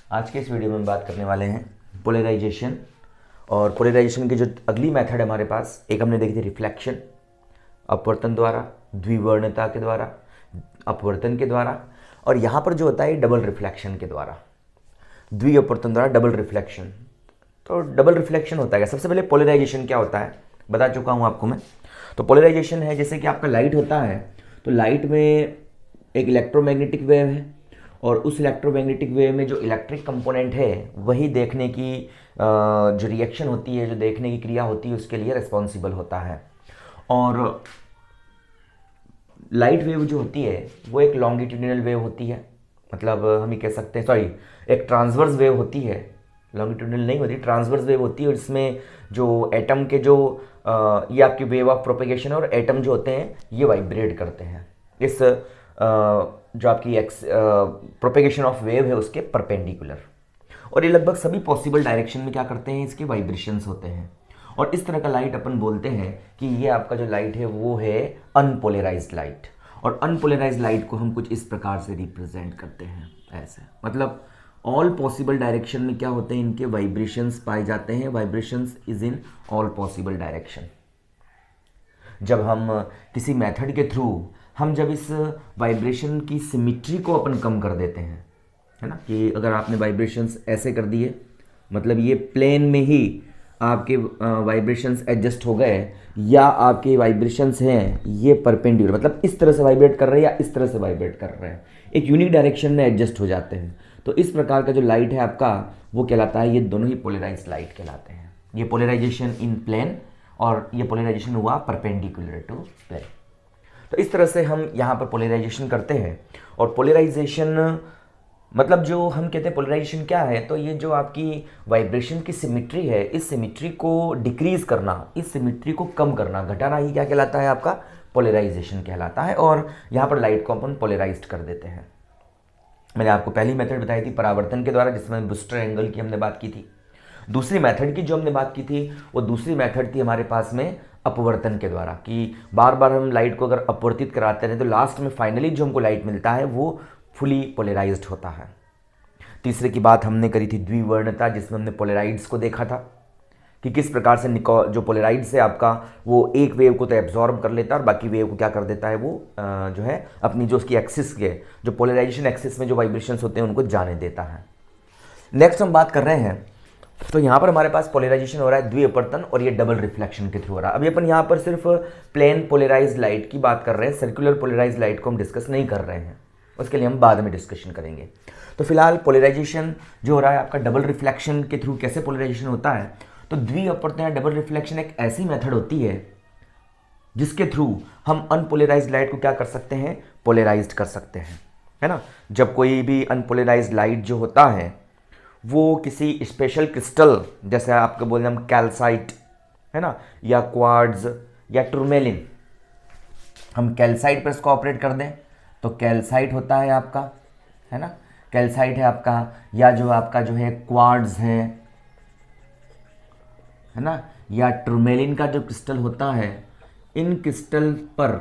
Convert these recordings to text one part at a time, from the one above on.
आज के इस वीडियो में हम बात करने वाले हैं पोलराइजेशन। और पोलराइजेशन की जो अगली मेथड है हमारे पास, एक हमने देखी थी रिफ्लेक्शन, अपवर्तन द्वारा, द्विवर्णता के द्वारा, अपवर्तन के द्वारा, और यहाँ पर जो होता है डबल रिफ्लेक्शन के द्वारा, द्विअपवर्तन द्वारा डबल रिफ्लेक्शन। तो डबल रिफ्लेक्शन होता है, सबसे पहले पोलराइजेशन क्या होता है बता चुका हूँ आपको मैं। तो पोलराइजेशन है जैसे कि आपका लाइट होता है, तो लाइट में एक इलेक्ट्रोमैग्नेटिक वेव है, और उस इलेक्ट्रोमैग्नेटिक वेव में जो इलेक्ट्रिक कंपोनेंट है वही देखने की जो रिएक्शन होती है, जो देखने की क्रिया होती है, उसके लिए रिस्पॉन्सिबल होता है। और लाइट वेव जो होती है वो एक लॉन्गिट्यूडिनल वेव होती है, मतलब हम ये कह सकते हैं, सॉरी, एक ट्रांसवर्स वेव होती है, लॉन्गिट्यूडिनल नहीं होती, ट्रांसवर्स वेव होती है। और इसमें जो एटम के जो ये आपकी वेव ऑफ प्रोपेगेशन है, और एटम जो होते हैं ये वाइब्रेट करते हैं इस जो आपकी प्रोपेगेशन ऑफ वेव है उसके परपेंडिकुलर। और ये लगभग सभी पॉसिबल डायरेक्शन में क्या करते हैं, इसके वाइब्रेशंस होते हैं। और इस तरह का लाइट अपन बोलते हैं कि ये आपका जो लाइट है वो है अनपोलराइज्ड लाइट। और अनपोलराइज्ड लाइट को हम कुछ इस प्रकार से रिप्रेजेंट करते हैं, ऐसे, मतलब ऑल पॉसिबल डायरेक्शन में क्या होते हैं, इनके वाइब्रेशंस पाए जाते हैं। Vibrations is in all possible direction. जब हम किसी मेथड के थ्रू हम जब इस वाइब्रेशन की सिमिट्री को अपन कम कर देते हैं, है ना, कि अगर आपने वाइब्रेशंस ऐसे कर दिए, मतलब ये प्लेन में ही आपके वाइब्रेशंस एडजस्ट हो गए, या आपके वाइब्रेशंस हैं ये परपेंडिकुलर, मतलब इस तरह से वाइब्रेट कर रहे हैं या इस तरह से वाइब्रेट कर रहे हैं, एक यूनिक डायरेक्शन में एडजस्ट हो जाते हैं। तो इस प्रकार का जो लाइट है आपका वो कहलाता है, ये दोनों ही पोलराइज्ड लाइट कहलाते हैं। ये पोलराइजेशन इन प्लेन और ये पोलराइजेशन हुआ परपेंडिकुलर टू प्लेन। तो इस तरह से हम यहाँ पर पोलराइजेशन करते हैं। और पोलराइजेशन मतलब जो हम कहते हैं पोलराइजेशन क्या है, तो ये जो आपकी वाइब्रेशन की सिमिट्री है, इस सिमिट्री को डिक्रीज करना, इस सिमिट्री को कम करना, घटाना ही क्या कहलाता है, आपका पोलराइजेशन कहलाता है। और यहाँ पर लाइट को अपन पोलराइज्ड कर देते हैं। मैंने आपको पहली मेथड बताई थी परावर्तन के द्वारा, जिसमें बूस्टर एंगल की हमने बात की थी। दूसरी मेथड की जो हमने बात की थी वो दूसरी मेथड थी हमारे पास में अपवर्तन के द्वारा, कि बार बार हम लाइट को अगर अपवर्तित कराते रहे तो लास्ट में फाइनली जो हमको लाइट मिलता है वो फुली पोलराइज्ड होता है। तीसरे की बात हमने करी थी द्विवर्णता, जिसमें हमने पोलराइड्स को देखा था कि किस प्रकार से जो पोलराइड्स है आपका वो एक वेव को तो एब्जॉर्ब कर लेता है और बाकी वेव को क्या कर देता है, वो जो है अपनी जो उसकी एक्सिस के जो पोलराइजेशन एक्सिस में जो वाइब्रेशंस होते हैं उनको जाने देता है। नेक्स्ट हम बात कर रहे हैं, तो यहाँ पर हमारे पास पोलराइजेशन हो रहा है द्विअपवर्तन, और ये डबल रिफ्लेक्शन के थ्रू हो रहा है। अभी अपन यहाँ पर सिर्फ प्लेन पोलराइज्ड लाइट की बात कर रहे हैं, सर्कुलर पोलराइज्ड लाइट को हम डिस्कस नहीं कर रहे हैं, उसके लिए हम बाद में डिस्कशन करेंगे। तो फिलहाल पोलराइजेशन जो हो रहा है आपका डबल रिफ्लेक्शन के थ्रू, कैसे पोलराइजेशन होता है, तो द्विअपवर्तन या डबल रिफ्लेक्शन एक ऐसी मेथड होती है जिसके थ्रू हम अनपोलराइज्ड लाइट को क्या कर सकते हैं, पोलराइज्ड कर सकते हैं, है ना। जब कोई भी अनपोलराइज्ड लाइट जो होता है वो किसी स्पेशल क्रिस्टल, जैसे आपको बोलते हैं हम कैल्साइट, है ना, या क्वार्ट्ज या टूरमेलिन, हम कैल्साइट पर इसको ऑपरेट कर दें तो कैल्साइट होता है आपका, है ना, कैल्साइट है आपका, या जो आपका जो है क्वार्ट्ज है ना, या टूरमेलिन का जो क्रिस्टल होता है, इन क्रिस्टल पर,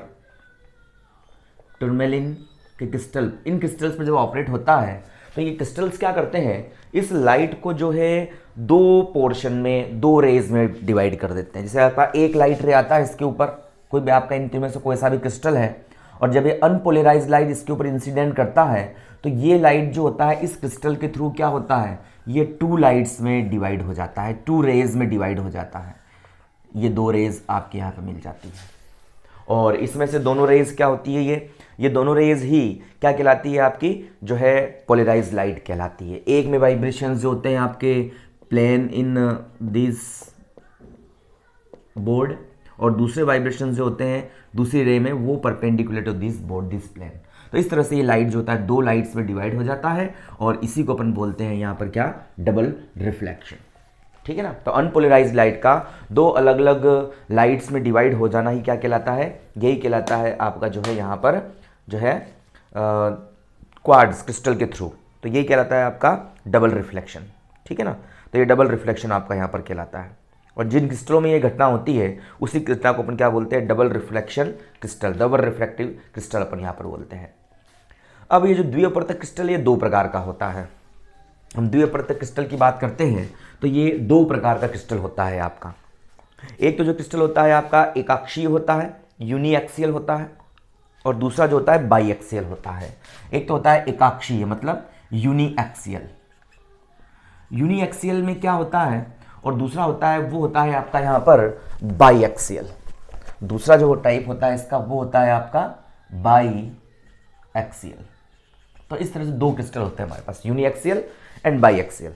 टूरमेलिन के क्रिस्टल, इन क्रिस्टल्स पर जब ऑपरेट होता है तो ये क्रिस्टल्स क्या करते हैं, इस लाइट को जो है दो पोर्शन में, दो रेज में डिवाइड कर देते हैं। जैसे आपका एक लाइट रे आता है, इसके ऊपर कोई भी आपका इन तीनों में से कोई सा भी क्रिस्टल है, और जब ये अनपोलराइज्ड लाइट इसके ऊपर इंसिडेंट करता है तो ये लाइट जो होता है इस क्रिस्टल के थ्रू क्या होता है, ये टू लाइट्स में डिवाइड हो जाता है, टू रेज में डिवाइड हो जाता है। ये दो रेज आपके यहाँ पे मिल जाती है, और इसमें से दोनों रेज क्या होती है, ये दोनों रेज ही क्या कहलाती है, आपकी जो है पोलराइज्ड लाइट कहलाती है। एक में वाइब्रेशंस जो होते हैं आपके प्लेन इन दिस बोर्ड, और दूसरे वाइब्रेशंस जो होते हैं दूसरी रे में वो perpendicular to this board, this plane. तो इस तरह से ये लाइट जो होता है दो लाइट्स में डिवाइड हो जाता है, और इसी को अपन बोलते हैं यहाँ पर क्या, डबल रिफ्लेक्शन, ठीक है ना। तो अनपोलराइज्ड लाइट का दो अलग अलग लाइट्स में डिवाइड हो जाना ही क्या कहलाता है, यही कहलाता है आपका जो है यहाँ पर जो है क्वार्ट्ज क्रिस्टल के थ्रू, तो यही कहलाता है आपका डबल रिफ्लेक्शन, ठीक है ना। तो ये डबल रिफ्लेक्शन आपका यहाँ पर कहलाता है, और जिन क्रिस्टलों में ये घटना होती है उसी घटना को अपन क्या बोलते हैं, double reflection crystal, double reflective crystal अपन यहाँ पर बोलते हैं। अब ये जो द्विअपवर्तक क्रिस्टल ये दो प्रकार का होता है, हम द्विअपवर्तक क्रिस्टल की बात करते हैं तो ये दो प्रकार का क्रिस्टल होता है आपका। एक तो जो क्रिस्टल होता है आपका एकाक्षीय होता है, यूनिएक्सियल होता है, और दूसरा जो होता है बाईएक्सियल होता है। एक तो होता है एकाक्षीय मतलब यूनिएक्सियल, यूनिएक्सियल में क्या होता है, और दूसरा होता है वो होता है आपका यहाँ पर बाईएक्सियल। दूसरा जो टाइप होता है इसका वो होता है आपका बाईएक्सियल। तो इस तरह से दो क्रिस्टल होते हैं हमारे पास, यूनिएक्सियल एंड बाईएक्सियल।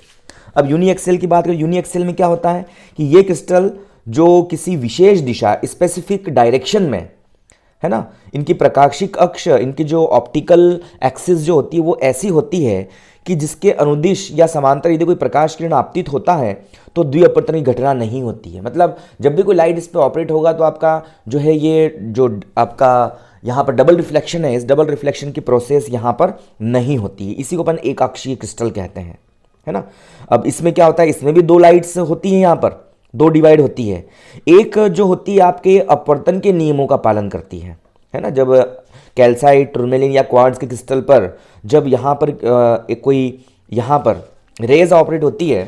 अब यूनिएक्सियल की बात करें, यूनिएक्सियल में क्या होता है कि ये क्रिस्टल जो किसी विशेष दिशा स्पेसिफिक डायरेक्शन में है ना, इनकी प्रकाशिक अक्ष, इनकी जो ऑप्टिकल एक्सिस जो होती है वो ऐसी होती है कि जिसके अनुदिश या समांतर यदि कोई प्रकाश किरण आपतित होता है तो द्विअपवर्तन की घटना नहीं होती है। मतलब जब भी कोई लाइट इस पर ऑपरेट होगा तो आपका जो है ये जो आपका यहाँ पर डबल रिफ्लेक्शन है, इस डबल रिफ्लेक्शन की प्रोसेस यहाँ पर नहीं होती है। इसी को अपन एकाक्षीय क्रिस्टल कहते हैं, है ना। अब इसमें क्या होता है, इसमें भी दो लाइट्स होती हैं, यहाँ पर दो डिवाइड होती है। एक जो होती है आपके अपवर्तन के नियमों का पालन करती है ना। जब कैल्साइट, टूरमेलिन या क्वार्ट्ज के क्रिस्टल पर जब यहाँ पर कोई यहाँ पर रेज ऑपरेट होती है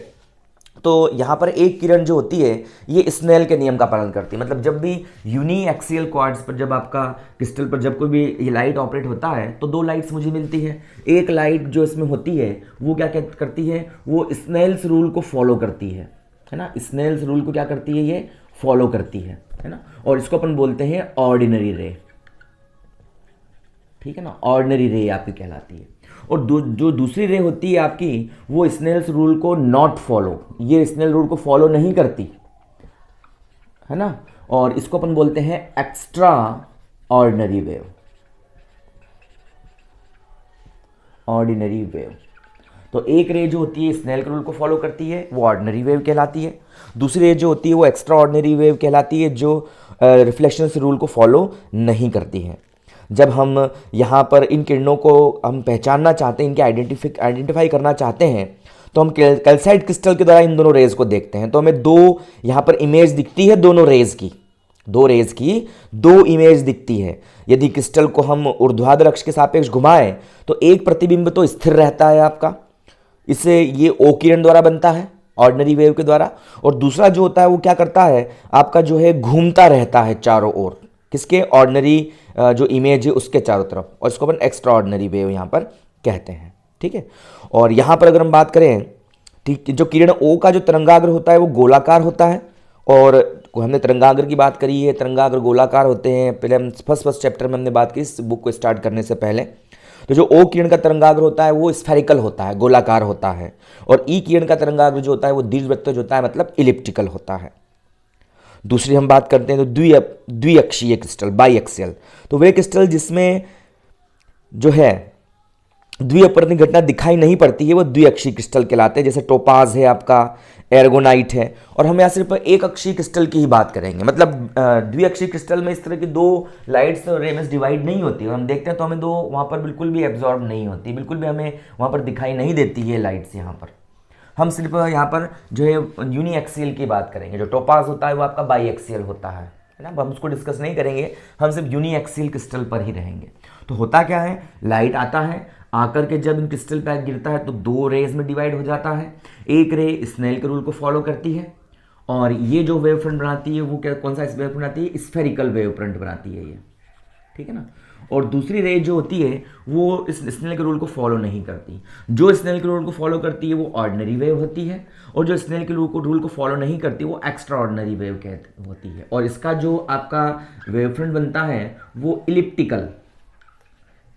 तो यहाँ पर एक किरण जो होती है ये स्नेल के नियम का पालन करती है। मतलब जब भी यूनिएक्सियल क्वार्ट्ज पर जब आपका क्रिस्टल पर जब कोई भी ये लाइट ऑपरेट होता है तो दो लाइट्स मुझे मिलती है। एक लाइट जो इसमें होती है वो क्या करती है, वो स्नेल्स रूल को फॉलो करती है ना। स्नेल्स रूल को क्या करती है, ये फॉलो करती है ना। और इसको अपन बोलते हैं ऑर्डिनरी रे, ठीक है ना। ऑर्डिनरी रे आपकी कहलाती है। और जो दूसरी रे होती है आपकी वो स्नेल्स रूल को नॉट फॉलो, ये स्नेल रूल को फॉलो नहीं करती है ना। और इसको अपन बोलते हैं extra ordinary wave, ordinary wave. तो एक रे जो होती है स्नेल के रूल को फॉलो करती है वो ऑर्डिनरी वेव कहलाती है। दूसरी रे जो होती है वो एक्स्ट्रा ऑर्डिनरी वेव कहलाती है, जो रिफ्लेक्शन रूल को फॉलो नहीं करती है। जब हम यहाँ पर इन किरणों को हम पहचानना चाहते हैं, इनके आइडेंटिफाई करना चाहते हैं तो हम कैल्साइट क्रिस्टल के द्वारा इन दोनों रेज को देखते हैं। तो हमें दो यहाँ पर इमेज दिखती है, दोनों रेज की, दो रेज की दो इमेज दिखती है। यदि क्रिस्टल को हम ऊर्ध्वाधर अक्ष के सापेक्ष घुमाएं तो एक प्रतिबिंब तो स्थिर रहता है आपका, इससे ये ओ किरण द्वारा बनता है ऑर्डिनरी वेव के द्वारा, और दूसरा जो होता है वो क्या करता है आपका जो है घूमता रहता है चारों ओर, किसके, ऑर्डिनरी जो इमेज है उसके चारों तरफ, और इसको अपन एक्स्ट्रा ऑर्डिनरी वेव यहाँ पर कहते हैं, ठीक है। और यहाँ पर अगर हम बात करें, ठीक, जो किरण ओ का जो तरंगाग्र होता है वो गोलाकार होता है, और हमने तरंगाग्र की बात करी है, तरंगाग्र गोलाकार होते हैं। पहले हम फर्स्ट चैप्टर में हमने बात की इस बुक को स्टार्ट करने से पहले। तो जो ओ किरण का तरंगाग्र होता है वो स्फेरिकल होता है, गोलाकार होता है, और ई किरण का तरंगाग्र जो होता है वो दीर्घवृत्तज होता है, मतलब इलिप्टिकल होता है। दूसरी हम बात करते हैं तो द्विअक्षीय क्रिस्टल, बाईएक्सियल। तो वे क्रिस्टल जिसमें जो है द्विअपवर्तन घटना दिखाई नहीं पड़ती है वो द्विअक्षीय क्रिस्टल कहलाते हैं। जैसे टोपाज है आपका, एर्गोनाइट है। और हम यहाँ सिर्फ एक अक्षीय क्रिस्टल की ही बात करेंगे। मतलब द्विअक्षीय क्रिस्टल में इस तरह की दो लाइट्स और रेमेस डिवाइड नहीं होती है, हम देखते हैं तो हमें दो वहाँ पर बिल्कुल भी एब्जॉर्ब नहीं होती, बिल्कुल भी हमें वहाँ पर दिखाई नहीं देती है लाइट्स। यहाँ पर हम सिर्फ यहाँ पर जो है यूनिएक्सियल की बात करेंगे। जो टोपाज होता है वो आपका बाईएक्सियल होता है ना, हम उसको डिस्कस नहीं करेंगे, हम सिर्फ यूनिएक्सियल क्रिस्टल पर ही रहेंगे। तो होता क्या है, लाइट आता है, आकर के जब इन क्रिस्टल पर गिरता है तो दो रेज में डिवाइड हो जाता है। एक रे स्नेल के रूल को फॉलो करती है, और ये जो वेव फ्रंट बनाती है वो क्या, कौन सा वेव फ्रंट बनाती है, स्फेरिकल वेव फ्रंट बनाती है ये, ठीक है ना। और दूसरी रे जो होती है वो इस स्नेल के रूल को फॉलो नहीं करती। जो स्नेल के रूल को फॉलो करती है वो ऑर्डिनरी वेव होती है, और जो स्नेल के रूल को फॉलो नहीं करती वो एक्स्ट्रा ऑर्डिनरी वेव होती है। और इसका जो आपका वेव फ्रंट बनता है वो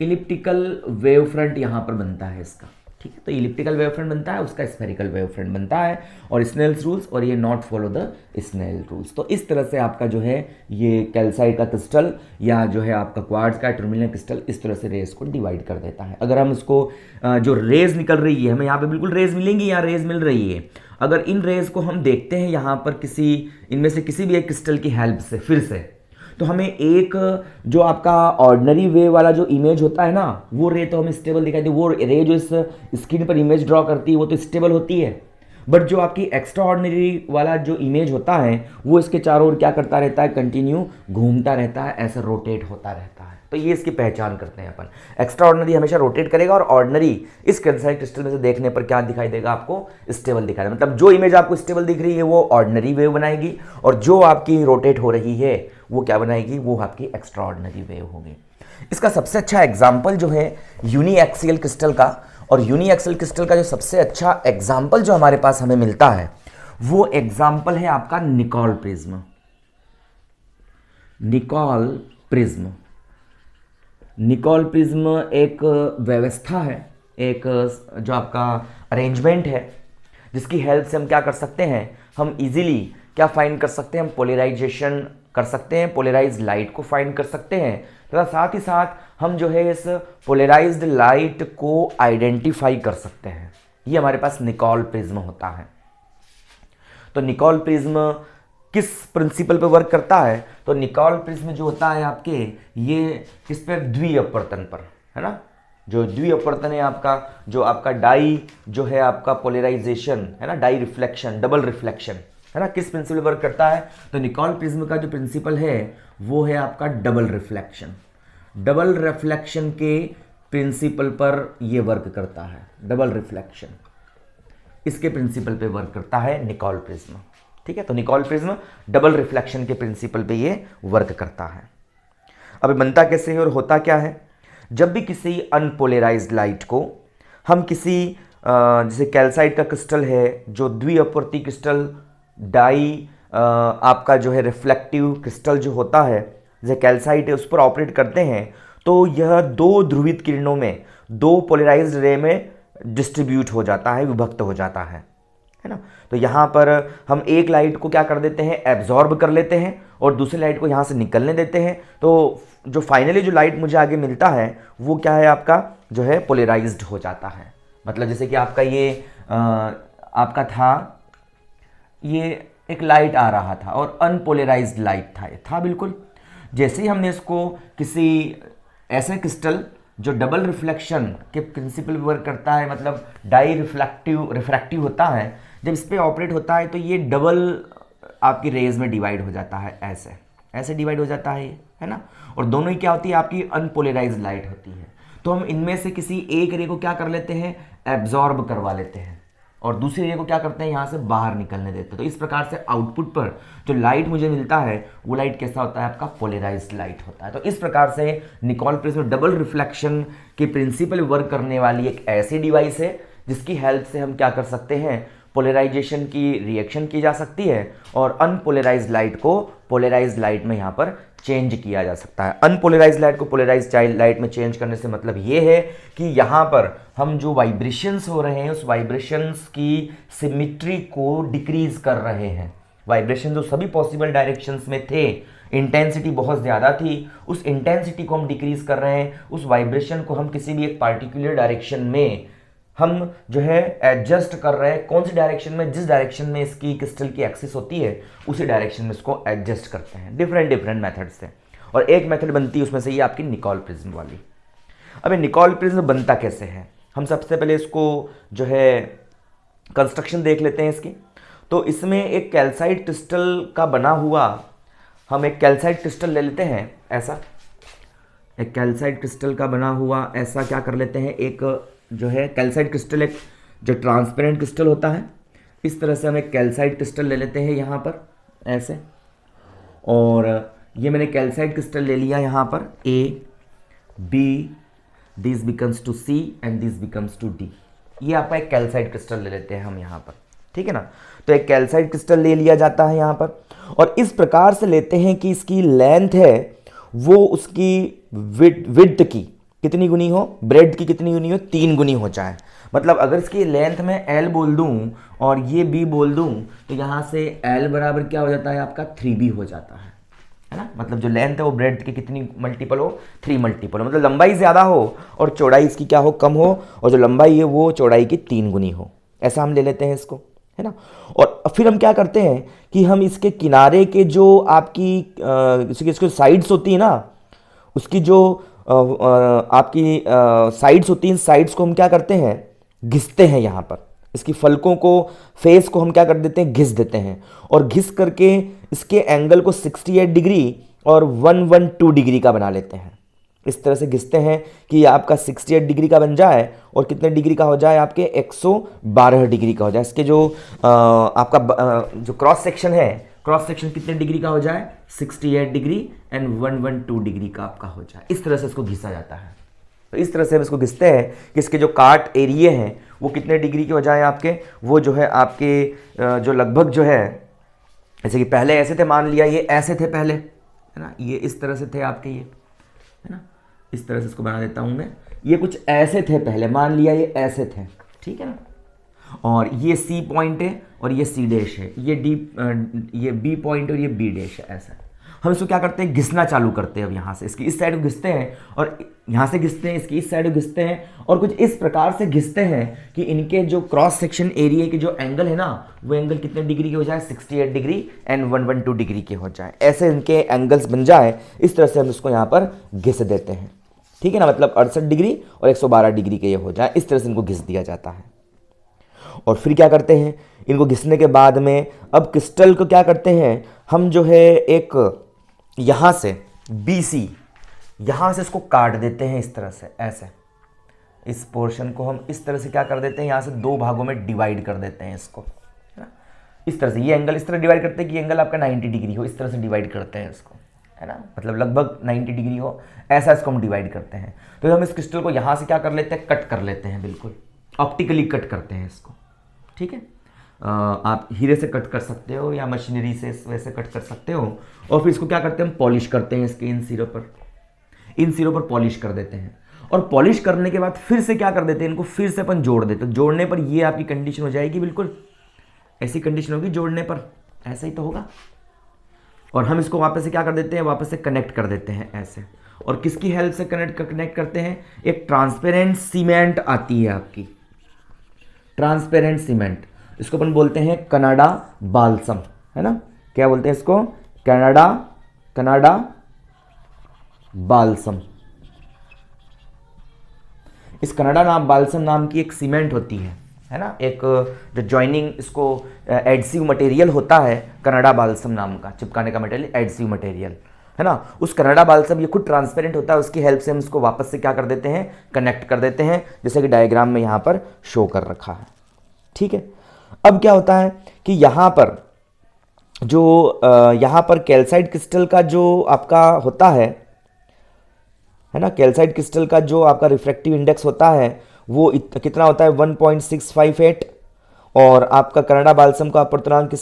इलिप्टिकल वेव फ्रंट यहाँ पर बनता है इसका, ठीक है। तो इलिप्टिकल वेव फ्रंट बनता है, उसका स्फेरिकल वेव फ्रंट बनता है, और स्नेल्स रूल्स, और ये not follow the Snell rules. तो इस तरह से आपका जो है ये कैल्साइट का क्रिस्टल या जो है आपका क्वार्ट्ज का टूरमेलिन क्रिस्टल इस तरह से रेज को डिवाइड कर देता है। अगर हम इसको जो रेज निकल रही है, हमें यहाँ पे बिल्कुल रेज मिलेंगी, यहाँ रेज मिल रही है, अगर इन रेज को हम देखते हैं यहाँ पर किसी इनमें से किसी भी एक क्रिस्टल की हेल्प से फिर से, तो हमें एक जो आपका ऑर्डिनरी वेव वाला जो इमेज होता है ना वो रे तो हमें स्टेबल दिखाई दे, वो रे जो इस स्क्रीन पर इमेज ड्रॉ करती है वो तो स्टेबल होती है। बट जो आपकी एक्स्ट्रा ऑर्डिनरी वाला जो इमेज होता है वो इसके चारों ओर क्या करता रहता है, कंटिन्यू घूमता रहता है, ऐसा रोटेट होता रहता है। तो ये इसकी पहचान करते हैं अपन। एक्स्ट्रा ऑर्डिनरी हमेशा रोटेट करेगा और ऑर्डिनरी इस कैल्साइट क्रिस्टल में से देखने पर क्या दिखाई देगा, आपको स्टेबल दिखाई देगा। मतलब जो इमेज आपको स्टेबल दिख रही है वो ऑर्डिनरी वेव बनाएगी, और जो आपकी रोटेट हो रही है वो क्या बनाएगी, वो आपकी एक्स्ट्रा ऑर्डिनरी वेव होगी। इसका सबसे अच्छा एग्जाम्पल जो है यूनिएक्सियल क्रिस्टल का, और यूनिएक्सियल क्रिस्टल का जो सबसे अच्छा एग्जाम्पल जो हमारे पास हमें मिलता है वो एग्जाम्पल है आपका Nicol prism. Nicol prism, Nicol prism एक व्यवस्था है, एक जो आपका अरेंजमेंट है, जिसकी हेल्प से हम क्या कर सकते हैं, हम इजीली क्या फाइंड कर सकते हैं, हम पोलराइजेशन कर सकते हैं, पोलराइज्ड लाइट को फाइंड कर सकते हैं, तथा साथ ही साथ हम जो है इस पोलराइज्ड लाइट को आइडेंटिफाई कर सकते हैं। ये हमारे पास निकोल प्रिज्म होता है। तो निकोल प्रिज्म किस प्रिंसिपल पे वर्क करता है, तो निकोल प्रिज्म जो होता है आपके, ये किस पर, द्विअपवर्तन पर, है ना। जो द्विअपवर्तन है आपका, जो आपका डाई जो है आपका पोलराइजेशन है ना, डाई रिफ्लेक्शन, डबल रिफ्लेक्शन, है ना, किस प्रिंसिपल वर्क करता है, तो निकोल प्रिज्म का जो प्रिंसिपल है वो है आपका डबल रिफ्लेक्शन। डबल रिफ्लेक्शन के प्रिंसिपल पर ये वर्क करता है, डबल रिफ्लेक्शन, इसके प्रिंसिपल पे वर्क करता है निकोल प्रिज्म। ठीक है, तो निकोल प्रिज्म डबल रिफ्लेक्शन के प्रिंसिपल पे ये वर्क करता है। अब बनता कैसे है और होता क्या है, जब भी किसी अनपोलराइज्ड लाइट को हम किसी जैसे कैल्साइट का क्रिस्टल है, जो द्विअपवर्ती क्रिस्टल, डाई आपका जो है रिफ्लेक्टिव क्रिस्टल जो होता है, जैसे कैल्साइट है, उस पर ऑपरेट करते हैं, तो यह दो ध्रुवित किरणों में, दो पोलराइज्ड रे में डिस्ट्रीब्यूट हो जाता है, विभक्त हो जाता है ना। तो यहाँ पर हम एक लाइट को क्या कर देते हैं, एब्जॉर्ब कर लेते हैं, और दूसरी लाइट को यहाँ से निकलने देते हैं। तो जो फाइनली जो लाइट मुझे आगे मिलता है वो क्या है, आपका जो है पोलराइज्ड हो जाता है। मतलब जैसे कि आपका ये आपका था, ये एक लाइट आ रहा था और अनपोलराइज्ड लाइट था, ये था बिल्कुल। जैसे ही हमने इसको किसी ऐसे क्रिस्टल जो डबल रिफ्लेक्शन के प्रिंसिपल वर्क करता है, मतलब डाई रिफ्रैक्टिव होता है, जब इस पर ऑपरेट होता है तो ये डबल आपकी रेज में डिवाइड हो जाता है, ऐसे ऐसे डिवाइड हो जाता है ये, है ना। और दोनों ही क्या होती है, आपकी अनपोलराइज्ड लाइट होती है। तो हम इनमें से किसी एक रे को क्या कर लेते हैं, एब्जॉर्ब करवा लेते हैं, और दूसरी रे को क्या करते हैं, यहाँ से बाहर निकलने देते हैं। तो इस प्रकार से आउटपुट पर जो लाइट मुझे मिलता है वो लाइट कैसा होता है, आपका पोलराइज्ड लाइट होता है। तो इस प्रकार से निकोल प्रिज्म डबल रिफ्लेक्शन के प्रिंसिपल वर्क करने वाली एक ऐसी डिवाइस है जिसकी हेल्प से हम क्या कर सकते हैं, पोलराइजेशन की रिएक्शन की जा सकती है, और अनपोलराइज्ड लाइट को पोलराइज्ड लाइट में यहाँ पर चेंज किया जा सकता है। अनपोलराइज्ड लाइट को पोलराइज्ड लाइट में चेंज करने से मतलब ये है कि यहाँ पर हम जो वाइब्रेशंस हो रहे हैं उस वाइब्रेशंस की सिमिट्री को डिक्रीज कर रहे हैं। वाइब्रेशन जो सभी पॉसिबल डायरेक्शंस में थे, इंटेंसिटी बहुत ज़्यादा थी, उस इंटेंसिटी को हम डिक्रीज कर रहे हैं। उस वाइब्रेशन को हम किसी भी एक पार्टिकुलर डायरेक्शन में हम जो है एडजस्ट कर रहे हैं। कौन सी डायरेक्शन में, जिस डायरेक्शन में इसकी क्रिस्टल की एक्सिस होती है उसी डायरेक्शन में इसको एडजस्ट करते हैं डिफरेंट मेथड से। और एक मेथड बनती है उसमें से ये आपकी निकोल प्रिज्म वाली। अब ये निकोल प्रिज्म बनता कैसे है, हम सबसे पहले इसको जो है कंस्ट्रक्शन देख लेते हैं इसकी। तो इसमें एक कैल्साइट क्रिस्टल का बना हुआ, हम एक कैल्साइट क्रिस्टल ले लेते हैं, ऐसा एक कैल्साइट क्रिस्टल का बना हुआ ऐसा क्या कर लेते हैं, एक जो है कैल्साइट क्रिस्टल, एक जो ट्रांसपेरेंट क्रिस्टल होता है, इस तरह से हम एक कैल्साइट क्रिस्टल ले लेते हैं यहाँ पर ऐसे। और ये मैंने कैल्साइट क्रिस्टल ले लिया यहाँ पर, A B, this becomes to C and this becomes to D. ये आपका एक कैल्साइट क्रिस्टल ले लेते हैं हम यहाँ पर, ठीक है ना। तो एक कैल्साइट क्रिस्टल ले लिया जाता है यहाँ पर, और इस प्रकार से लेते हैं कि इसकी लेंथ है वो उसकी विड्थ की कितनी गुनी हो, ब्रेड की कितनी गुनी हो, 3 गुनी हो जाए। मतलब अगर इसकी लेंथ में L बोल दूं और ये B बोल दूं तो यहाँ से L बराबर क्या हो जाता है, आपका 3B हो जाता है ना। मतलब जो लेंथ है वो ब्रेड की कितनी मल्टीपल हो, 3 मल्टीपल हो। मतलब लंबाई ज़्यादा हो और चौड़ाई इसकी क्या हो, कम हो, और जो लंबाई है वो चौड़ाई की 3 गुनी हो, ऐसा हम ले लेते हैं इसको, है ना। और फिर हम क्या करते हैं कि हम इसके किनारे के जो आपकी इसकी साइड्स होती है ना, उसकी जो आपकी साइड्स होती हैं, साइड्स को हम क्या करते हैं, घिसते हैं यहाँ पर, इसकी फलकों को, फेस को हम क्या कर देते हैं, घिस देते हैं, और घिस करके इसके एंगल को 68 डिग्री और 112 डिग्री का बना लेते हैं। इस तरह से घिसते हैं कि ये आपका 68 डिग्री का बन जाए और कितने डिग्री का हो जाए, आपके 112 डिग्री का हो जाए। इसके जो आपका जो क्रॉस सेक्शन है, क्रॉस सेक्शन कितने डिग्री का हो जाए, 68 डिग्री एंड 112 डिग्री का आपका हो जाए। इस तरह से इसको घिसा जाता है। तो इस तरह से हम इसको घिसते हैं कि इसके जो काट एरिए हैं वो कितने डिग्री के हो जाए आपके, वो जो है आपके जो लगभग जो है, जैसे कि पहले ऐसे थे, मान लिया ये ऐसे थे पहले, है ना, ये इस तरह से थे आपके, ये है ना, इस तरह से इसको बना देता हूँ मैं, ये कुछ ऐसे थे पहले, मान लिया ये ऐसे थे, ठीक है ना, और ये सी पॉइंट है और ये सी डैश है, ये बी पॉइंट और ये बी डैश है, ऐसा। हम इसको क्या करते हैं, घिसना चालू करते हैं। अब यहाँ से इसकी इस साइड को घिसते हैं और यहाँ से घिसते हैं, इसकी इस साइड को घिसते हैं, और कुछ इस प्रकार से घिसते हैं कि इनके जो क्रॉस सेक्शन एरिया के जो एंगल है ना, वो एंगल कितने डिग्री के हो जाए, 68 डिग्री एंड 112 डिग्री के हो जाए। ऐसे इनके एंगल्स बन जाए, इस तरह से हम इसको यहाँ पर घिस देते हैं, ठीक है ना, मतलब 68 डिग्री और 112 डिग्री के ये हो जाए। इस तरह से इनको घिस दिया जाता है। और फिर क्या करते हैं, इनको घिसने के बाद में अब क्रिस्टल को क्या करते हैं हम, जो है एक यहाँ से BC, यहाँ से इसको काट देते हैं इस तरह से, ऐसे इस पोर्शन को हम इस तरह से क्या कर देते हैं, यहाँ से दो भागों में डिवाइड कर देते हैं इसको, है ना, इस तरह से। ये एंगल इस तरह डिवाइड करते हैं कि एंगल आपका 90 डिग्री हो, इस तरह से डिवाइड करते हैं इसको, है ना, मतलब लगभग 90 डिग्री हो, ऐसा इसको हम डिवाइड करते हैं। तो हम इस क्रिस्टल को यहाँ से क्या कर लेते हैं, कट कर लेते हैं, बिल्कुल ऑप्टिकली कट करते हैं इसको, ठीक है। आप हीरे से कट कर सकते हो या मशीनरी से वैसे कट कर सकते हो। और फिर इसको क्या करते हैं, हम पॉलिश करते हैं इसके इन सिरों पर पॉलिश कर देते हैं। और पॉलिश करने के बाद फिर से क्या कर देते हैं, इनको फिर से अपन जोड़ देते हैं। जोड़ने पर ये आपकी कंडीशन हो जाएगी, बिल्कुल ऐसी कंडीशन होगी जोड़ने पर, ऐसा ही तो होगा। और हम इसको वापस से क्या कर देते हैं, वापस से कनेक्ट कर देते हैं ऐसे। और किसकी हेल्प से कनेक्ट करते हैं, एक ट्रांसपेरेंट सीमेंट आती है आपकी, ट्रांसपेरेंट सीमेंट, इसको अपन बोलते हैं कनाडा बाल्सम, है ना, क्या बोलते हैं इसको, कनाडा बाल्सम। इस कनाडा बाल्सम नाम की एक सीमेंट होती है ना, एक जो जॉइनिंग इसको एडसिव मटेरियल होता है, कनाडा बाल्सम नाम का चिपकाने का मटेरियल, एडसिव मटेरियल, है ना। उस कनाडा बाल्सम ये खुद ट्रांसपेरेंट होता है, उसकी हेल्प से हम इसको वापस से क्या कर देते हैं, कनेक्ट कर देते हैं, जैसे कि डायग्राम में यहाँ पर शो कर रखा है, ठीक है। अब क्या होता है कि यहाँ पर जो यहाँ पर कैल्साइट क्रिस्टल का जो आपका होता है ना, कैल्साइट क्रिस्टल का जो आपका रिफ्रैक्टिव इंडेक्स होता है वो कितना होता है, 1.658। और आपका कनाडा बाल्सम का अपर्तनांक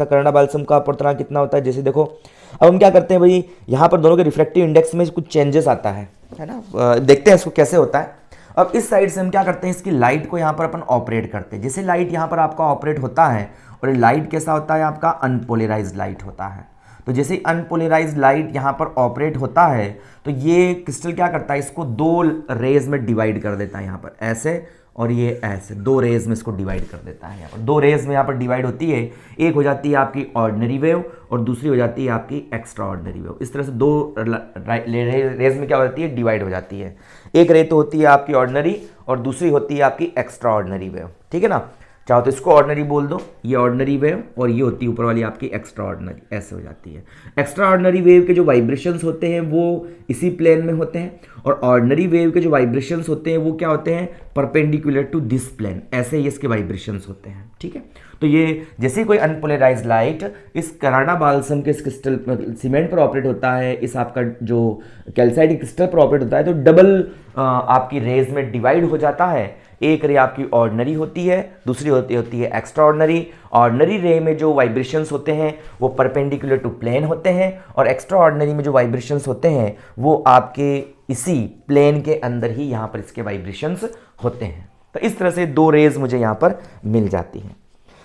कनाडा बाल्सम का अपर्तनांक कितना होता है, जैसे देखो। अब हम क्या करते हैं भाई, यहाँ पर दोनों के रिफ्रैक्टिव इंडेक्स में कुछ चेंजेस आता है ना, देखते हैं इसको कैसे होता है। अब इस साइड से हम क्या करते हैं, इसकी लाइट को यहाँ पर अपन ऑपरेट करते हैं। जैसे लाइट यहाँ पर आपका ऑपरेट होता है, और लाइट कैसा होता है आपका, अनपोलराइज्ड लाइट होता है। तो जैसे अनपोलराइज्ड लाइट यहाँ पर ऑपरेट होता है, तो ये क्रिस्टल क्या करता है, इसको दो रेज में डिवाइड कर देता है, यहाँ पर ऐसे और ये ऐसे दो रेज में इसको डिवाइड कर देता है। यहाँ पर दो रेज में यहाँ पर डिवाइड होती है, एक हो जाती है आपकी ऑर्डिनरी वेव और दूसरी हो जाती है आपकी एक्स्ट्रा ऑर्डिनरी वेव। इस तरह से दो रेज में क्या हो जाती है, डिवाइड हो जाती है। एक रे तो होती है आपकी ऑर्डिनरी और दूसरी होती है आपकी एक्स्ट्रा ऑर्डिनरी वेव, ठीक है ना। चाहो तो इसको ऑर्डिनरी बोल दो, ये ऑर्डिनरी वेव, और ये होती है ऊपर वाली आपकी एक्स्ट्रा ऑर्डिनरी, ऐसे हो जाती है। एक्स्ट्रा ऑर्डिनरी वेव के जो वाइब्रेशंस होते हैं वो इसी प्लेन में होते हैं, और ऑर्डिनरी वेव के जो वाइब्रेशंस होते हैं वो क्या होते हैं, परपेंडिकुलर टू दिस प्लेन, ऐसे ही इसके वाइब्रेशंस होते हैं, ठीक है। तो ये जैसे कोई अनपोलराइज्ड लाइट इस कनाडा बाल्सम के इस क्रिस्टल सीमेंट पर ऑपरेट होता है, इस आपका जो कैल्साइट क्रिस्टल पर ऑपरेट होता है, तो डबल आपकी रेज में डिवाइड हो जाता है। एक रे आपकी ऑर्डिनरी होती है, दूसरी होती है एक्स्ट्रा ऑर्डिनरी। ऑर्डिनरी रे में जो वाइब्रेशंस होते हैं वो परपेंडिकुलर टू प्लेन होते हैं, और एक्स्ट्रा ऑर्डिनरी में जो वाइब्रेशंस होते हैं वो आपके इसी प्लेन के अंदर ही यहाँ पर इसके वाइब्रेशंस होते हैं। तो इस तरह से दो रेज मुझे यहाँ पर मिल जाती हैं।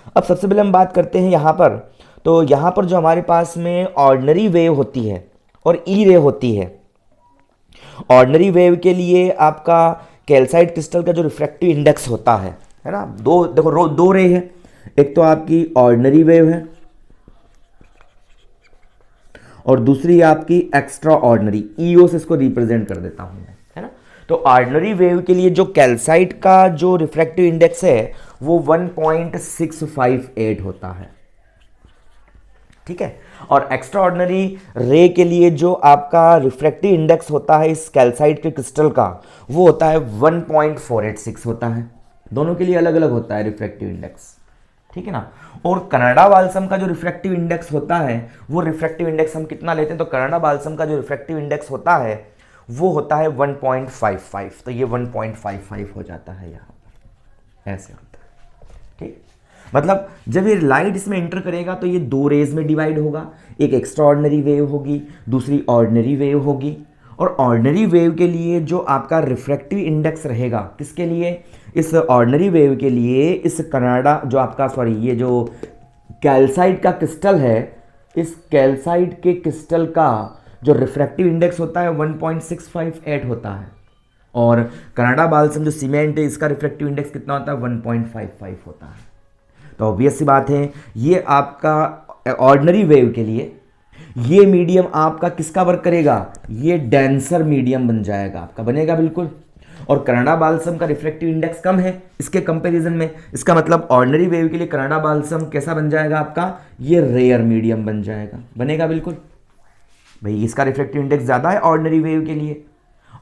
अब सबसे पहले हम बात करते हैं यहाँ पर, तो यहाँ पर जो हमारे पास में ऑर्डिनरी वेव होती है और ई रे होती है। ऑर्डिनरी वेव के लिए आपका कैल्साइट क्रिस्टल का जो रिफ्रैक्टिव इंडेक्स होता है ना, दो रे है, एक तो आपकी ऑर्डिनरी वेव है और दूसरी आपकी एक्स्ट्रा ऑर्डिनरी, ईओ से इसको रिप्रेजेंट कर देता हूं मैं, है ना। तो ऑर्डिनरी वेव के लिए जो कैल्साइट का जो रिफ्रैक्टिव इंडेक्स है वो 1.658 होता है, ठीक है। और एक्स्ट्रा ऑर्डिनरी रे के लिए जो आपका रिफ्रैक्टिव इंडेक्स होता है इस कैल्साइट के क्रिस्टल का वो होता है 1.486 होता है। दोनों के लिए अलग अलग होता है रिफ्रैक्टिव इंडेक्स, ठीक है ना। और कनाडा बाल्सम का जो रिफ्रैक्टिव इंडेक्स होता है वो रिफ्रैक्टिव इंडेक्स हम कितना लेते हैं, तो कनाडा बाल्सम का जो रिफ्रैक्टिव इंडेक्स होता है वो होता है 1.55, तो ये 1.55 हो जाता है यहाँ पर, ऐसे होता है, ठीक। मतलब जब ये लाइट इसमें एंटर करेगा तो ये दो रेज में डिवाइड होगा, एक एक्स्ट्रा ऑर्डिनरी वेव होगी, दूसरी ऑर्डिनरी वेव होगी। और ऑर्डिनरी वेव के लिए जो आपका रिफ्रैक्टिव इंडेक्स रहेगा, किसके लिए, इस ऑर्डिनरी वेव के लिए, इस कनाडा जो आपका ये जो कैल्साइट का क्रिस्टल है, इस कैल्साइट के क्रिस्टल का जो रिफ्रैक्टिव इंडेक्स होता है 1.658 होता है। और कनाडा बाल्सम जो सीमेंट है इसका रिफ्रैक्टिव इंडेक्स कितना होता है, 1.55 होता है। तो ऑब्वियस सी बात है ये आपका ऑर्डिनरी वेव के लिए ये मीडियम आपका किसका वर्क करेगा, ये डेंसर मीडियम बन जाएगा आपका, बनेगा बिल्कुल। और कनाडा बाल्सम का रिफ्रैक्टिव इंडेक्स कम है इसके कंपैरिजन में, इसका मतलब ऑर्डिनरी वेव के लिए कनाडा बाल्सम कैसा बन जाएगा आपका, ये रेयर मीडियम बन जाएगा, बनेगा बिल्कुल। भाई इसका रिफ्रैक्टिव इंडेक्स ज़्यादा है ऑर्डिनरी वेव के लिए,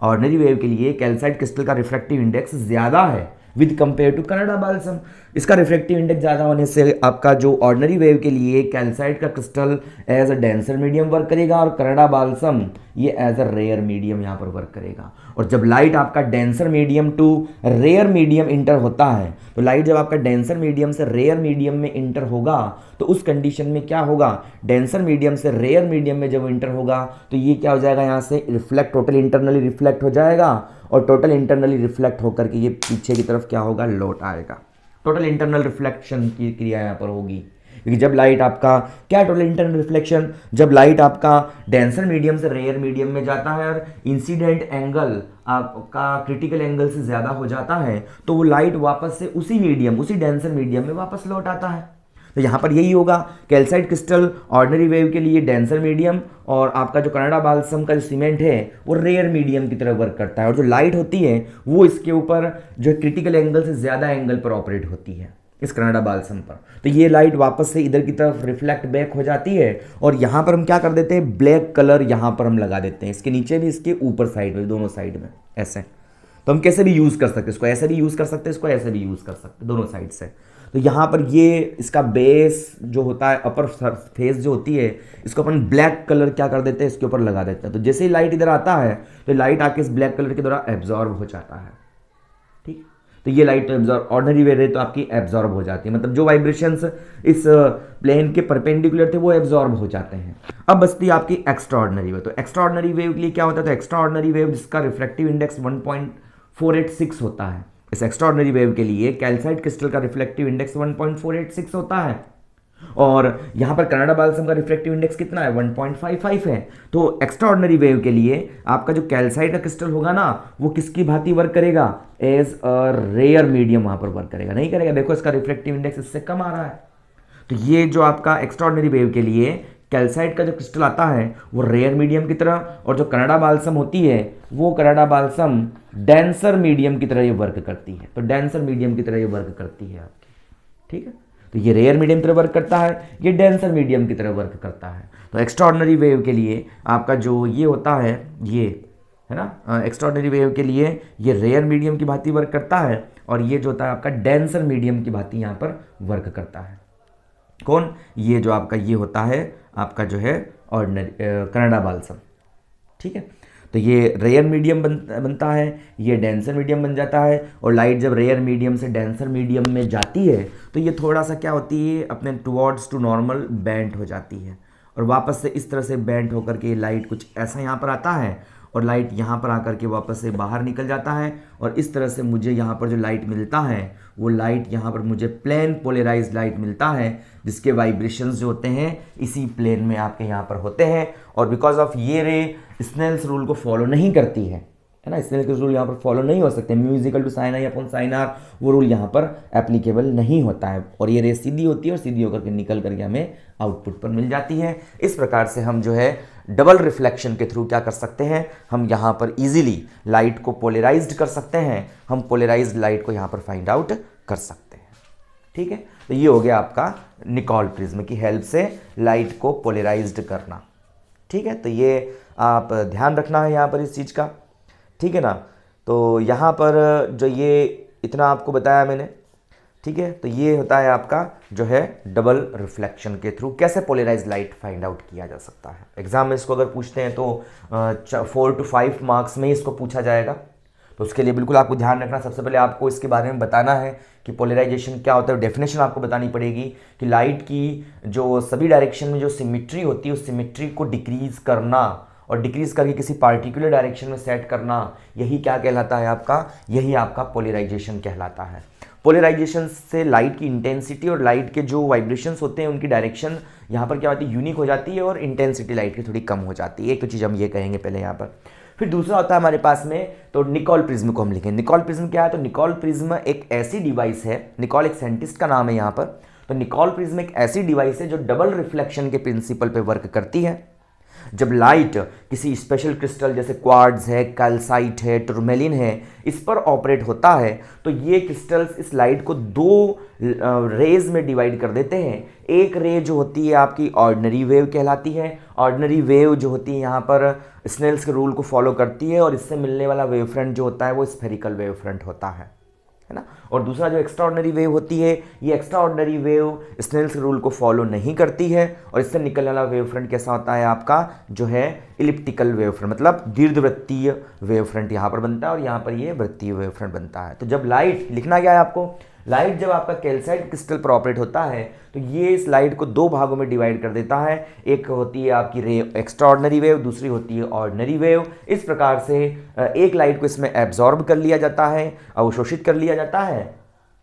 ऑर्डिनरी वेव के लिए कैल्साइट क्रिस्टल का रिफ्रैक्टिव इंडेक्स ज़्यादा है with compare to Canada balsam. इसका रिफ्रैक्टिव इंडेक्स ज़्यादा होने से आपका जो ऑर्डिनरी वेव के लिए कैल्साइट का crystal as a denser medium work करेगा और कनाडा बाल्सम ये एज अ रेयर मीडियम यहाँ पर वर्क करेगा। और जब लाइट आपका denser medium to rare medium enter होता है, तो लाइट जब आपका डेंसर मीडियम से रेयर मीडियम में इंटर होगा तो उस कंडीशन में क्या होगा, डेंसर मीडियम से रेयर मीडियम में जब इंटर होगा तो ये क्या हो जाएगा, यहाँ से रिफ्लेक्ट, टोटल इंटरनली रिफ्लेक्ट हो जाएगा और टोटल इंटरनली रिफ्लेक्ट होकर के ये पीछे की तरफ क्या होगा, लौट आएगा। टोटल इंटरनल रिफ्लेक्शन की क्रिया यहाँ पर होगी, क्योंकि जब लाइट आपका क्या टोटल इंटरनल रिफ्लेक्शन, जब लाइट आपका डेंसर मीडियम से रेयर मीडियम में जाता है और इंसिडेंट एंगल आपका क्रिटिकल एंगल से ज़्यादा हो जाता है तो वो लाइट वापस से उसी मीडियम, उसी डेंसर मीडियम में वापस लौट आता है। तो यहाँ पर यही होगा, कैल्साइट क्रिस्टल ऑर्डिनरी वेव के लिए डेंसर मीडियम और आपका जो कनाडा बाल्सम का जो सीमेंट है वो रेयर मीडियम की तरह वर्क करता है। और जो लाइट होती है वो इसके ऊपर जो क्रिटिकल एंगल से ज़्यादा एंगल पर ऑपरेट होती है इस कनाडा बाल्सम पर। तो ये लाइट वापस से इधर की तरफ रिफ्लेक्ट बैक हो जाती है और यहाँ पर हम क्या कर देते हैं, ब्लैक कलर यहाँ पर हम लगा देते हैं, इसके नीचे भी इसके ऊपर साइड में, दोनों साइड में ऐसे। तो हम कैसे भी यूज़ कर सकते हैं, इसको ऐसे भी यूज़ कर सकते हैं, इसको ऐसे भी यूज़ कर सकते हैं, दोनों साइड से। तो यहाँ पर ये इसका बेस जो होता है, अपर फेस जो होती है, इसको अपन ब्लैक कलर क्या कर देते हैं, इसके ऊपर लगा देते हैं। तो जैसे ही लाइट इधर आता है तो लाइट आके इस ब्लैक कलर के द्वारा एब्जॉर्ब हो जाता है, ठीक। तो ये लाइट तो एब्जॉर्ब, ऑर्डिनरी वे रे तो आपकी एब्जॉर्ब हो जाती है, मतलब जो वाइब्रेशंस इस प्लेन के परपेंडिकुलर थे वो एब्जॉर्ब हो जाते हैं। अब बचती है आपकी एक्स्ट्रा ऑर्डिनरी वेव। तो एक्स्ट्रा ऑर्डिनरी वेव के लिए क्या होता है, तो एक्स्ट्रा ऑर्डिनरी वेव जिसका रिफ्रैक्टिव इंडेक्स 1.486 होता है, इस एक्स्ट्रा ऑर्डिनरी वेव के लिए कैल्साइट क्रिस्टल का रिफ्लेक्टिव इंडेक्स 1.486 होता है। और यहाँ पर कनाडा बाल्सम का रिफ्लेक्टिव इंडेक्स कितना है, 1.55 है। तो एक्स्ट्रा ऑर्डिनरी वेव के लिए आपका जो कैल्साइट का क्रिस्टल होगा ना वो किसकी भांति वर्क करेगा, एज अ रेयर मीडियम वहाँ पर वर्क करेगा, नहीं करेगा। देखो इसका रिफ्लेक्टिव इंडेक्स इससे कम आ रहा है। तो ये जो आपका एक्स्ट्रा ऑर्डिनरी वेव के लिए कैल्साइट का जो क्रिस्टल आता है वो रेयर मीडियम की तरह, और जो कनाडा बाल्सम होती है वो कनाडा बाल्सम डेंसर मीडियम की तरह ये वर्क करती है। तो डेंसर मीडियम की तरह ये वर्क करती है आपकी, ठीक है। तो ये रेयर मीडियम की तरह वर्क करता है, ये डेंसर मीडियम की तरह वर्क करता है। तो एक्स्ट्रा ऑर्डिनरी वेव के लिए आपका जो ये होता है, ये है ना, एक्स्ट्रा ऑर्डिनरी वेव के लिए ये रेयर मीडियम की भांति वर्क करता है और ये जो होता है आपका डेंसर मीडियम की भांति यहाँ पर वर्क करता है। कौन, ये जो आपका ये होता है आपका जो है ऑर्डिनरी कनाडा बाल्सम, ठीक है। तो ये रेयर मीडियम बनता है, ये डेंसर मीडियम बन जाता है। और लाइट जब रेयर मीडियम से डेंसर मीडियम में जाती है तो ये थोड़ा सा क्या होती है, अपने टुवर्ड्स टू नॉर्मल बेंट हो जाती है और वापस से इस तरह से बेंट होकर के लाइट कुछ ऐसा यहाँ पर आता है और लाइट यहाँ पर आकर के वापस से बाहर निकल जाता है। और इस तरह से मुझे यहाँ पर जो लाइट मिलता है वो लाइट यहाँ पर मुझे प्लेन पोलराइज्ड लाइट मिलता है, जिसके वाइब्रेशंस जो होते हैं इसी प्लेन में आपके यहाँ पर होते हैं। और बिकॉज ऑफ ये रे स्नेल्स रूल को फॉलो नहीं करती है, है ना। स्नेल के रूल यहाँ पर फॉलो नहीं हो सकते, mu equal to sine i upon sine r, वो रूल यहाँ पर एप्लीकेबल नहीं होता है। और ये रेस सीधी होती है और सीधी होकर के निकल करके हमें आउटपुट पर मिल जाती है। इस प्रकार से हम जो है डबल रिफ्लेक्शन के थ्रू क्या कर सकते हैं, हम यहाँ पर इजीली लाइट को पोलराइज्ड कर सकते हैं, हम पोलराइज्ड लाइट को यहाँ पर फाइंड आउट कर सकते हैं। ठीक है, तो ये हो गया आपका निकोल प्रिज्म की हेल्प से लाइट को पोलराइज्ड करना। ठीक है, तो ये आप ध्यान रखना है यहाँ पर इस चीज़ का। ठीक है ना, तो यहाँ पर जो ये इतना आपको बताया मैंने, ठीक है, तो ये होता है आपका जो है डबल रिफ्लेक्शन के थ्रू कैसे पोलराइज लाइट फाइंड आउट किया जा सकता है। एग्जाम में इसको अगर पूछते हैं तो 4 to 5 मार्क्स में इसको पूछा जाएगा। तो उसके लिए बिल्कुल आपको ध्यान रखना, सबसे पहले आपको इसके बारे में बताना है कि पोलराइजेशन क्या होता है। डेफिनेशन आपको बतानी पड़ेगी कि लाइट की जो सभी डायरेक्शन में जो सिमिट्री होती है उस सिमिट्री को डिक्रीज करना और डिक्रीज करके किसी पार्टिकुलर डायरेक्शन में सेट करना, यही क्या कहलाता है आपका, यही आपका पोलराइजेशन कहलाता है। पोलराइजेशन से लाइट की इंटेंसिटी और लाइट के जो वाइब्रेशंस होते हैं उनकी डायरेक्शन यहाँ पर क्या होती है, यूनिक हो जाती है और इंटेंसिटी लाइट की थोड़ी कम हो जाती है। एक तो चीज़ हम ये कहेंगे पहले यहाँ पर। फिर दूसरा होता है हमारे पास में, तो निकोल प्रिज्म को हम लिखें। निकोल प्रिज्म क्या है, तो निकोल प्रिज्म एक ऐसी डिवाइस है, निकोल एक साइंटिस्ट का नाम है यहाँ पर। तो निकोल प्रिज्म एक ऐसी डिवाइस है जो डबल रिफ्लेक्शन के प्रिंसिपल पे वर्क करती है। जब लाइट किसी स्पेशल क्रिस्टल जैसे क्वार्ट्ज है, कैल्साइट है, टूरमेलिन है, इस पर ऑपरेट होता है तो ये क्रिस्टल्स इस लाइट को दो रेज में डिवाइड कर देते हैं। एक रे जो होती है आपकी ऑर्डिनरी वेव कहलाती है। ऑर्डिनरी वेव जो होती है यहाँ पर स्नेल्स के रूल को फॉलो करती है और इससे मिलने वाला वेव फ्रंट जो होता है वो स्फेरिकल वेव फ्रंट होता है ना। और दूसरा जो एक्स्ट्रा ऑर्डिनरी वेव होती है, ये extraordinary wave Snell's rule को फॉलो नहीं करती है और इससे निकलने वाला वेव फ्रंट कैसा होता है आपका, जो है इलिप्टिकल वेव फ्रंट, मतलब दीर्घवृत्तीय वेव फ्रंट यहाँ पर बनता है और यहाँ पर ये वृत्तीय वेव फ्रंट बनता है। तो जब लाइट लिखना क्या है आपको, लाइट जब आपका कैल्साइट क्रिस्टल पर ऑपरेट होता है तो ये इस लाइट को दो भागों में डिवाइड कर देता है। एक होती है आपकी रे एक्स्ट्रा ऑर्डिनरी वेव, दूसरी होती है ऑर्डिनरी वेव। इस प्रकार से एक लाइट को इसमें एब्जॉर्ब कर लिया जाता है, अवशोषित कर लिया जाता है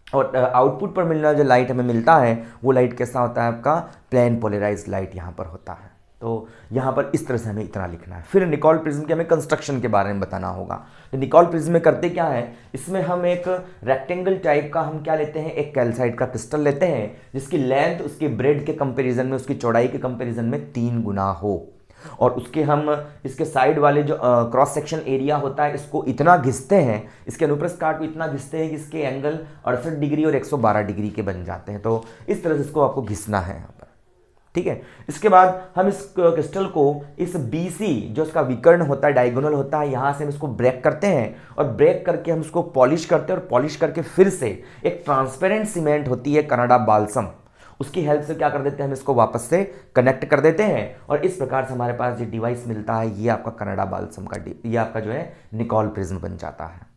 और आउटपुट पर मिलना जो लाइट हमें मिलता है वो लाइट कैसा होता है आपका, प्लेन पोलराइज्ड लाइट यहाँ पर होता है। तो यहाँ पर इस तरह से हमें इतना लिखना है। फिर निकोल प्रिज्म के हमें कंस्ट्रक्शन के बारे में बताना होगा। तो निकोल प्रिज्म में करते क्या है, इसमें हम एक रेक्टेंगल टाइप का हम क्या लेते हैं, एक कैल्साइट का क्रिस्टल लेते हैं जिसकी लेंथ उसकी ब्रेड के कंपैरिजन में, उसकी चौड़ाई के कंपैरिजन में 3 गुना हो और उसके हम इसके साइड वाले जो क्रॉस सेक्शन एरिया होता है इसको इतना घिसते हैं, इसके अनुप्रस्थ काट को इतना घिसते हैं कि इसके एंगल 68 डिग्री और 112 डिग्री के बन जाते हैं। तो इस तरह से इसको आपको घिसना है यहाँ पर। ठीक है, इसके बाद हम इस क्रिस्टल को इस BC जो इसका विकर्ण होता है, डायगोनल होता है, यहाँ से हम इसको ब्रेक करते हैं और ब्रेक करके हम इसको पॉलिश करते हैं और पॉलिश करके फिर से एक ट्रांसपेरेंट सीमेंट होती है कनाडा बाल्सम, उसकी हेल्प से क्या कर देते हैं, हम इसको वापस से कनेक्ट कर देते हैं और इस प्रकार से हमारे पास जो डिवाइस मिलता है ये आपका कनाडा बाल्सम का, ये आपका जो है निकोल प्रिज्म बन जाता है।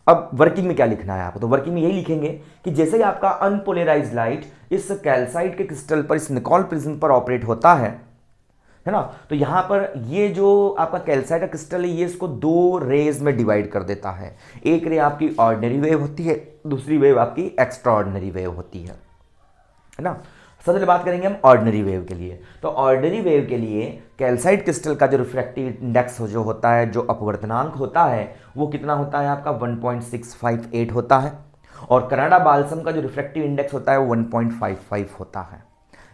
अब वर्किंग में क्या लिखना है आपको, तो वर्किंग में यही लिखेंगे कि जैसे ही आपका अनपोलराइज्ड लाइट इस कैल्साइट के क्रिस्टल पर, इस निकोल प्रिज्म पर ऑपरेट होता है ना, तो यहां पर ये जो आपका कैल्साइट का क्रिस्टल है ये इसको 2 रेज में डिवाइड कर देता है। एक रे आपकी ऑर्डिनरी वेव होती है, दूसरी वेव आपकी एक्स्ट्रा ऑर्डिनरी वेव होती है ना। सबसे पहले बात करेंगे हम ऑर्डिनरी वेव के लिए। तो ऑर्डिनरी वेव के लिए कैल्साइट क्रिस्टल का जो रिफ्रैक्टिव इंडेक्स जो होता है, जो अपवर्तनांक होता है वो कितना होता है आपका 1.658 होता है और कनाडा बाल्सम का जो रिफ्रैक्टिव इंडेक्स होता है वो 1.55 होता है।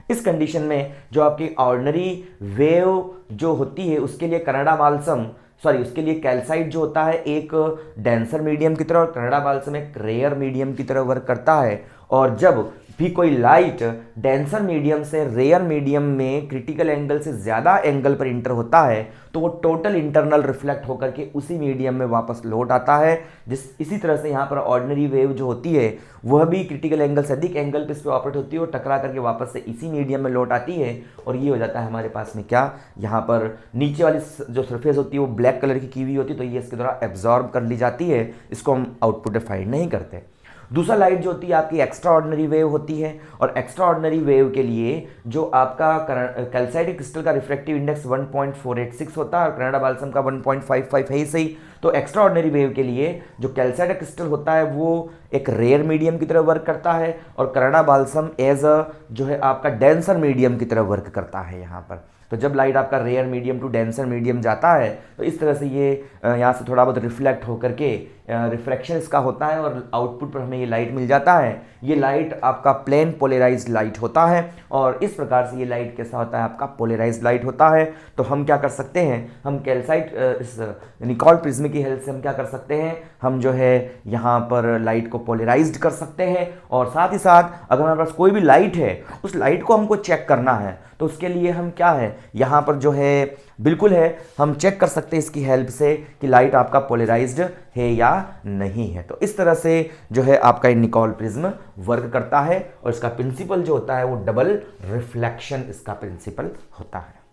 इस कंडीशन में जो आपकी ऑर्डिनरी वेव जो होती है उसके लिए कनाडा बाल्सम उसके लिए कैल्साइट जो होता है एक डेंसर मीडियम की तरह और कनाडा बाल्सम एक रेयर मीडियम की तरह वर्क करता है। और जब भी कोई लाइट डेंसर मीडियम से रेयर मीडियम में क्रिटिकल एंगल से ज़्यादा एंगल पर इंटर होता है तो वो टोटल इंटरनल रिफ्लेक्ट होकर के उसी मीडियम में वापस लौट आता है। इसी तरह से यहाँ पर ऑर्डिनरी वेव जो होती है वह भी क्रिटिकल एंगल से अधिक एंगल पे इस पर ऑपरेट होती है और टकरा करके वापस से इसी मीडियम में लौट आती है और ये हो जाता है हमारे पास में क्या, यहाँ पर नीचे वाली जो सरफेस होती है वो ब्लैक कलर की हुई होती है तो ये इसके द्वारा एब्जॉर्ब कर ली जाती है, इसको हम आउटपुट डिफाइंड नहीं करते। दूसरा लाइट जो होती है आपकी एक्स्ट्रा ऑर्डिनरी वेव होती है और एक्स्ट्रा ऑर्डिनरी वेव के लिए जो आपका कैल्साइट क्रिस्टल का रिफ्रैक्टिव इंडेक्स 1.486 होता है और कनाडा बाल्सम का 1.55 है ही सही। तो एक्स्ट्रा ऑर्डिनरी वेव के लिए जो कैल्साइट क्रिस्टल होता है वो एक रेयर मीडियम की तरह वर्क करता है और कनाडा बाल्सम एज अ जो है आपका डेंसर मीडियम की तरह वर्क करता है यहाँ पर। तो जब लाइट आपका rare medium to denser medium जाता है तो इस तरह से ये यहाँ से थोड़ा बहुत रिफ्लेक्ट होकर के रिफ्लेक्शन इसका होता है और आउटपुट पर हमें ये लाइट मिल जाता है। ये लाइट आपका प्लेन पोलराइज्ड लाइट होता है और इस प्रकार से ये लाइट कैसा होता है, आपका पोलराइज्ड लाइट होता है। तो हम क्या कर सकते हैं, हम कैल्साइट इस निकोल प्रिज्म की हेल्प से हम क्या कर सकते हैं, हम जो है यहाँ पर लाइट को पोलराइज्ड कर सकते हैं। और साथ ही साथ अगर हमारे पास कोई भी लाइट है, उस लाइट को हमको चेक करना है, तो उसके लिए हम क्या है, यहाँ पर जो है बिल्कुल है, हम चेक कर सकते हैं इसकी हेल्प से कि लाइट आपका पोलराइज्ड है या नहीं है। तो इस तरह से जो है आपका निकोल प्रिज्म वर्क करता है और इसका प्रिंसिपल जो होता है वो डबल रिफ्लेक्शन इसका प्रिंसिपल होता है।